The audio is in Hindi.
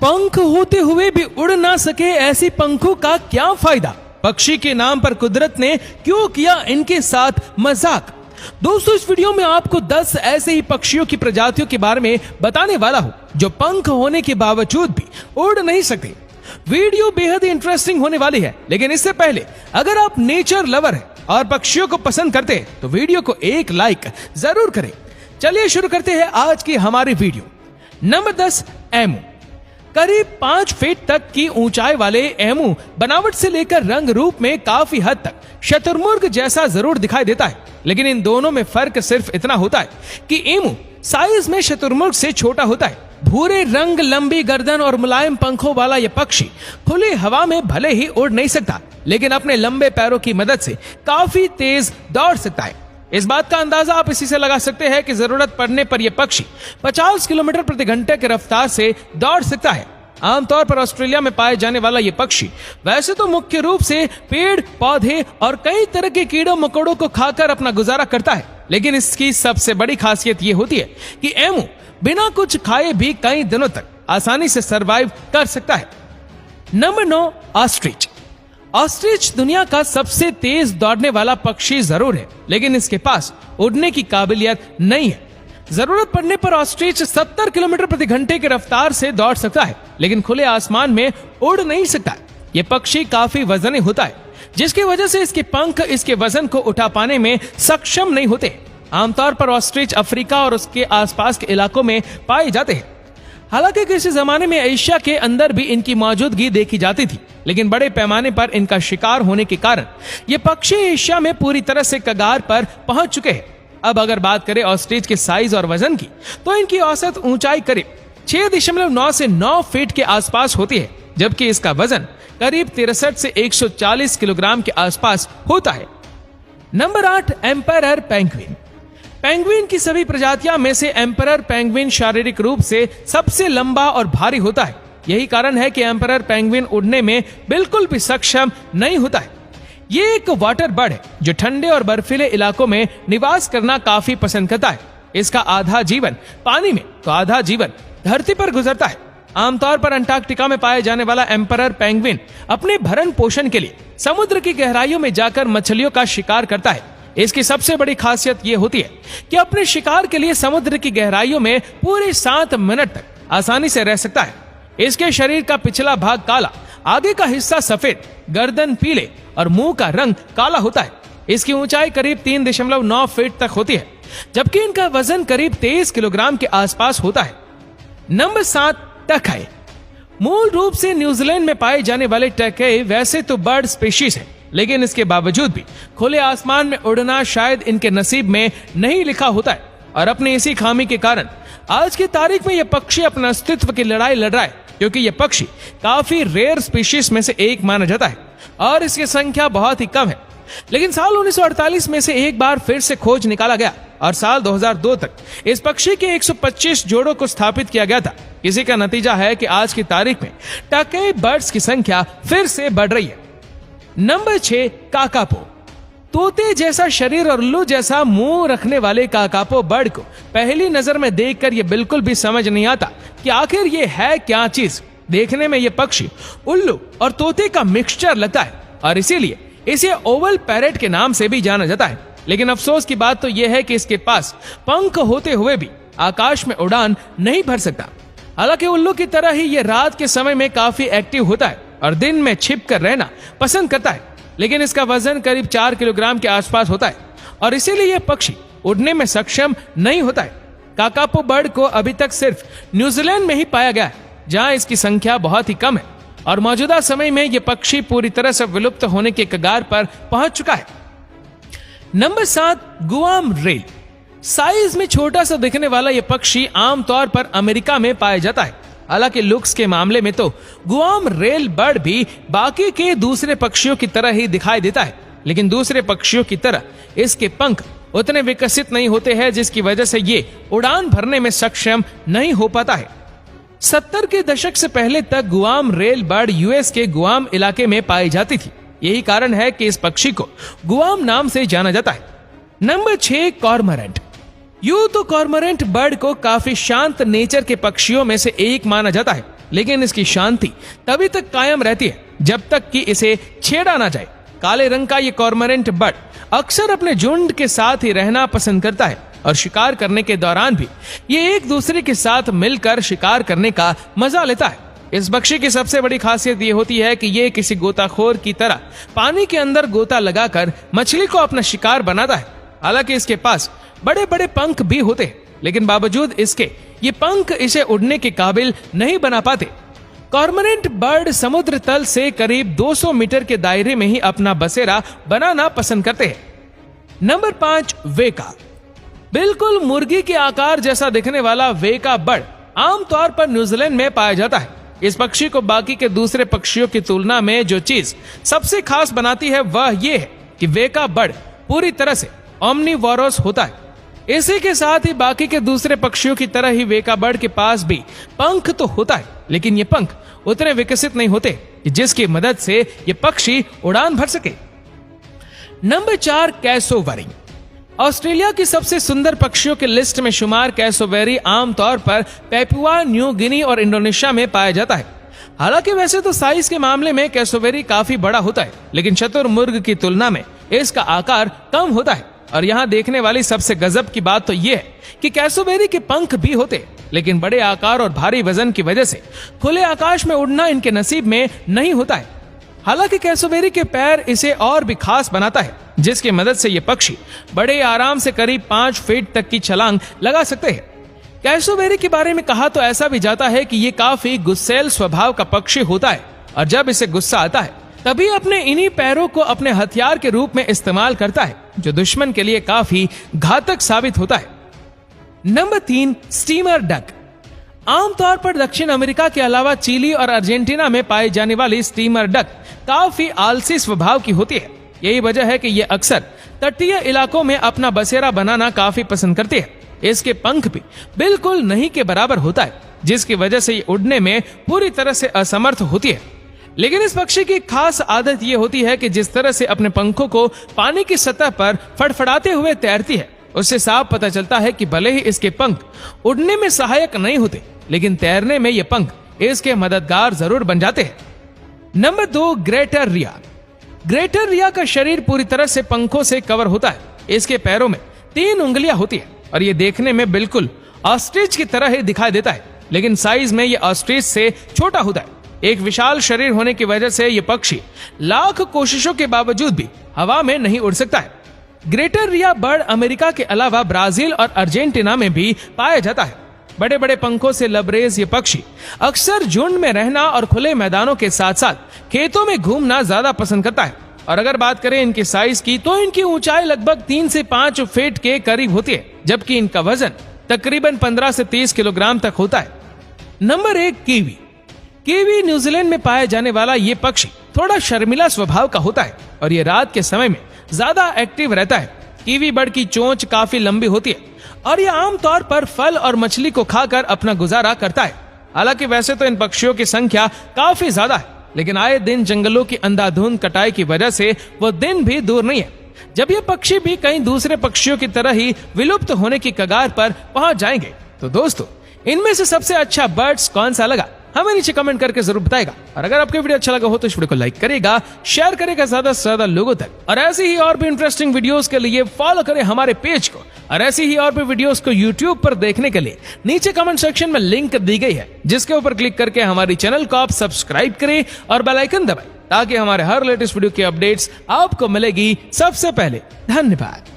पंख होते हुए भी उड़ ना सके, ऐसे पंखों का क्या फायदा? पक्षी के नाम पर कुदरत ने क्यों किया इनके साथ मजाक? दोस्तों, इस वीडियो में आपको 10 ऐसे ही पक्षियों की प्रजातियों के बारे में बताने वाला हूं जो पंख होने के बावजूद भी उड़ नहीं सकते। वीडियो बेहद इंटरेस्टिंग होने वाली है, लेकिन इससे पहले अगर आप नेचर लवर हैं और पक्षियों को पसंद करते हैं तो वीडियो को एक लाइक जरूर करें। चलिए शुरू करते हैं आज की हमारी वीडियो। Number 10, emu. करीब 5 फीट तक की ऊंचाई वाले एमू बनावट से लेकर रंग रूप में काफी हद तक शतुरमुर्ग जैसा जरूर दिखाई देता है, लेकिन इन दोनों में फर्क सिर्फ इतना होता है कि एमू साइज में शतुरमुर्ग से छोटा होता है। भूरे रंग, लंबी गर्दन और मुलायम पंखों वाला यह पक्षी खुली हवा में भले ही उड़ नहीं सकता, लेकिन अपने लंबे पैरों की मदद से काफी तेज दौड़ सकता है। इस बात का अंदाजा आप इसी से लगा सकते हैं कि जरूरत पड़ने पर यह पक्षी 50 किलोमीटर प्रति घंटे की रफ्तार से दौड़ सकता है। आमतौर पर ऑस्ट्रेलिया में पाए जाने वाला यह पक्षी वैसे तो मुख्य रूप से पेड़, पौधे और कई तरह के कीड़ों मकोड़ों को खाकर अपना गुजारा करता है, लेकिन इसकी सबसे बड़ी खासियत यह होती है कि एमू बिना कुछ खाए भी कई दिनों तक आसानी से सरवाइव कर सकता है। Number 9, ostrich. ऑस्ट्रिच दुनिया का सबसे तेज दौड़ने वाला पक्षी जरूर है, लेकिन इसके पास उड़ने की काबिलियत नहीं है। जरूरत पड़ने पर ऑस्ट्रिच 70 किलोमीटर प्रति घंटे की रफ्तार से दौड़ सकता है, लेकिन खुले आसमान में उड़ नहीं सकता। यह पक्षी काफी वजनी होता है, जिसकी वजह से इसके पंख इसके वजन को उठा पाने में सक्षम नहीं होते। आमतौर पर ऑस्ट्रिच अफ्रीका और उसके आसपास के इलाकों में पाए जाते हैं। हालांकि किसी जमाने में एशिया के अंदर भी इनकी मौजूदगी देखी जाती थी, लेकिन बड़े पैमाने पर इनका शिकार होने के कारण ये पक्षी एशिया में पूरी तरह से कगार पर पहुंच चुके हैं। अब अगर बात करें ऑस्ट्रिच के साइज और वजन की, तो इनकी औसत ऊंचाई करीब 6.9 से 9 फीट के आसपास होती है, जबकि इसका वजन करीब 63 से 140 किलोग्राम के आसपास होता है। Number 8, emperor penguin. पेंगुइन की सभी प्रजातियां में से एम्परर पेंगुइन शारीरिक रूप से सबसे लंबा और भारी होता है। यही कारण है कि एम्परर पेंगुइन उड़ने में बिल्कुल भी सक्षम नहीं होता है। ये एक वाटर बर्ड है जो ठंडे और बर्फीले इलाकों में निवास करना काफी पसंद करता है। इसका आधा जीवन पानी में तो आधा जीवन धरती पर गुजरता है। आमतौर पर अंटार्कटिका में पाए जाने वाला एम्परर पेंगुइन अपने भरण पोषण के लिए समुद्र की गहराइयों में जाकर मछलियों का शिकार करता है। इसकी सबसे बड़ी खासियत यह होती है कि अपने शिकार के लिए समुद्र की गहराइयों में पूरे 7 मिनट तक आसानी से रह सकता है। इसके शरीर का पिछला भाग काला, आगे का हिस्सा सफेद, गर्दन पीले और मुंह का रंग काला होता है। इसकी ऊंचाई करीब 3.9 फीट तक होती है, जबकि इनका वजन करीब 23 किलोग्राम के आसपास होता है। नंबर 7, टकई। मूल रूप से न्यूजीलैंड में पाए जाने वाले टकई वैसे तो बर्ड स्पीशीज है, लेकिन इसके बावजूद भी खुले आसमान में उड़ना शायद इनके नसीब में नहीं लिखा होता है, और अपनी इसी खामी के कारण आज की तारीख में यह पक्षी अपने अस्तित्व की लड़ाई लड़ रहा है, क्योंकि यह पक्षी काफी रेयर स्पीशीज में से एक माना जाता है और इसकी संख्या बहुत ही कम है। लेकिन साल 1948 में से एक बार फिर से खोज निकाला गया और साल 2002 तक इस पक्षी के 125 जोड़ों को स्थापित किया गया था। इसी का नतीजा है कि आज की तारीख में टकई बर्ड्स की संख्या फिर से बढ़ रही है। Number 6, kakapo. तोते जैसा शरीर और उल्लू जैसा मुंह रखने वाले काकापो बर्ड को पहली नजर में देखकर यह बिल्कुल भी समझ नहीं आता कि आखिर ये है क्या चीज। देखने में यह पक्षी उल्लू और तोते का मिक्सचर लगता है और इसीलिए इसे ओवल पैरेट के नाम से भी जाना जाता है। लेकिन अफसोस की बात तो यह है कि इसके पास पंख होते हुए भी आकाश में उड़ान नहीं भर सकता। हालांकि उल्लू की तरह ही यह रात के समय में काफी एक्टिव होता है और दिन में छिप कर रहना पसंद करता है, लेकिन इसका वजन करीब 4 किलोग्राम के आसपास होता है और इसीलिए यह पक्षी उड़ने में सक्षम नहीं होता है। काकापो बर्ड को अभी तक सिर्फ न्यूजीलैंड में ही पाया गया है, जहां इसकी संख्या बहुत ही कम है और मौजूदा समय में यह पक्षी पूरी तरह से विलुप्त होने के कगार पर पहुंच चुका है। Number 7, Guam rail. साइज में छोटा सा दिखने वाला यह पक्षी आमतौर पर अमेरिका में पाया जाता है। हालांकि लुक्स के मामले में तो गुआम रेल बर्ड भी बाकी के दूसरे पक्षियों की तरह ही दिखाई देता है, लेकिन दूसरे पक्षियों की तरह इसके पंख उतने विकसित नहीं होते हैं, जिसकी वजह से ये उड़ान भरने में सक्षम नहीं हो पाता है। 70 के दशक से पहले तक गुआम रेल बर्ड यूएस के गुआम इलाके में पाई जाती थी। यही कारण है कि इस पक्षी को गुआम नाम से जाना जाता है। Number 6, cormorant. यूं तो कॉर्मोरेंट बर्ड को काफी शांत नेचर के पक्षियों में से एक माना जाता है, लेकिन इसकी शांति तभी तक कायम रहती है जब तक कि इसे छेड़ा ना जाए। काले रंग का ये कॉर्मोरेंट बर्ड अक्सर अपने झुंड के साथ ही रहना पसंद करता है और शिकार करने के दौरान भी ये एक दूसरे के साथ मिलकर शिकार करने का मजा लेता है। इस पक्षी की सबसे बड़ी खासियत ये होती है कि ये किसी गोताखोर की तरह पानी के अंदर गोता लगाकर मछली को अपना शिकार बनाता है। हालांकि इसके पास बड़े बड़े पंख भी होते हैं, लेकिन बावजूद इसके ये पंख इसे उड़ने के काबिल नहीं बना पाते। कॉर्मोरेंट बर्ड समुद्र तल से करीब 200 मीटर के दायरे में ही अपना बसेरा बनाना पसंद करते हैं। नंबर 5, वेका। बिल्कुल मुर्गी के आकार जैसा दिखने वाला वेका बर्ड आमतौर पर न्यूजीलैंड में पाया जाता है। इस पक्षी को बाकी के दूसरे पक्षियों की तुलना में जो चीज सबसे खास बनाती है वह ये है कि वेका बर्ड पूरी तरह से ओमनीवोरस होता है। इसी के साथ ही बाकी के दूसरे पक्षियों की तरह ही वेका बर्ड के पास भी पंख तो होता है, लेकिन ये पंख उतने विकसित नहीं होते कि जिसकी मदद से ये पक्षी उड़ान भर सके। Number 4, cassowary. ऑस्ट्रेलिया की सबसे सुंदर पक्षियों के लिस्ट में शुमार कैसोवेरी आमतौर पर पेपुआ न्यू गिनी और इंडोनेशिया में पाया जाता है। हालांकि वैसे तो साइज के मामले में कैसोवेरी काफी बड़ा होता है, लेकिन शुतुरमुर्ग की तुलना में इसका आकार कम होता है। और यहाँ देखने वाली सबसे गजब की बात तो ये है कि कैसोवेरी के पंख भी होते, लेकिन बड़े आकार और भारी वजन की वजह से खुले आकाश में उड़ना इनके नसीब में नहीं होता है। हालांकि कैसोवेरी के पैर इसे और भी खास बनाता है, जिसकी मदद से ये पक्षी बड़े आराम से करीब 5 फीट तक की छलांग लगा सकते हैं। कैसोवेरी के बारे में कहा तो ऐसा भी जाता है कि ये काफी गुस्सैल स्वभाव का पक्षी होता है और जब इसे गुस्सा आता है तभी अपने इन्हीं पैरों को अपने हथियार के रूप में इस्तेमाल करता है, जो दुश्मन के लिए काफी घातक साबित होता है। Number 3, steamer duck. आमतौर पर दक्षिण अमेरिका के अलावा चिली और अर्जेंटीना में पाई जाने वाली स्टीमर डक काफी आलसी स्वभाव की होती है। यही वजह है कि ये अक्सर तटीय इलाकों में अपना बसेरा बनाना काफी पसंद करती है। इसके पंख भी बिल्कुल नहीं के बराबर होता है, जिसकी वजह से ये उड़ने में पूरी तरह से असमर्थ होती है। लेकिन इस पक्षी की खास आदत ये होती है कि जिस तरह से अपने पंखों को पानी की सतह पर फड़फड़ाते हुए तैरती है, उससे साफ पता चलता है कि भले ही इसके पंख उड़ने में सहायक नहीं होते, लेकिन तैरने में ये पंख इसके मददगार जरूर बन जाते हैं। नंबर 2, ग्रेटर रिया। ग्रेटर रिया का शरीर पूरी तरह से पंखों से कवर होता है। इसके पैरों में 3 उंगलियां होती है और ये देखने में बिल्कुल ऑस्ट्रिच की तरह ही दिखाई देता है, लेकिन साइज में ये ऑस्ट्रिच से छोटा होता है। एक विशाल शरीर होने की वजह से ये पक्षी लाख कोशिशों के बावजूद भी हवा में नहीं उड़ सकता है। ग्रेटर रिया बर्ड अमेरिका के अलावा ब्राजील और अर्जेंटीना में भी पाया जाता है। बड़े बड़े पंखों से लबरेज ये पक्षी अक्सर झुंड में रहना और खुले मैदानों के साथ साथ खेतों में घूमना ज्यादा पसंद करता है। और अगर बात करें इनकी साइज की तो इनकी ऊंचाई लगभग 3 से 5 फीट के करीब होती है, जबकि इनका वजन तकरीबन 15 से 30 किलोग्राम तक होता है। Number 1, kiwi. कीवी न्यूजीलैंड में पाया जाने वाला ये पक्षी थोड़ा शर्मिला स्वभाव का होता है और ये रात के समय में ज्यादा एक्टिव रहता है। कीवी बर्ड की चोंच काफी लंबी होती है और ये आमतौर पर फल और मछली को खाकर अपना गुजारा करता है। हालांकि वैसे तो इन पक्षियों की संख्या काफी ज्यादा है, लेकिन आए दिन जंगलों की अंधाधुंध कटाई की वजह से वो दिन भी दूर नहीं है जब ये पक्षी भी कई दूसरे पक्षियों की तरह ही विलुप्त होने की कगार पर पहुंच जाएंगे। तो दोस्तों, इनमें से सबसे अच्छा बर्ड्स कौन सा लगा हमें नीचे कमेंट करके जरूर बताएगा। और अगर आपको वीडियो अच्छा लगा हो तो इस वीडियो को लाइक करेगा, शेयर करेगा ज्यादा से ज्यादा लोगों तक। और ऐसी ही और भी इंटरेस्टिंग वीडियोस के लिए फॉलो करें हमारे पेज को। और ऐसी ही और भी वीडियोस को यूट्यूब पर देखने के लिए नीचे कमेंट सेक्शन में लिंक दी गई है, जिसके ऊपर क्लिक करके हमारी चैनल को आप सब्सक्राइब करें और बेल आइकन दबाएं, ताकि हमारे हर लेटेस्ट वीडियो की अपडेट्स आपको मिलेगी सबसे पहले। धन्यवाद।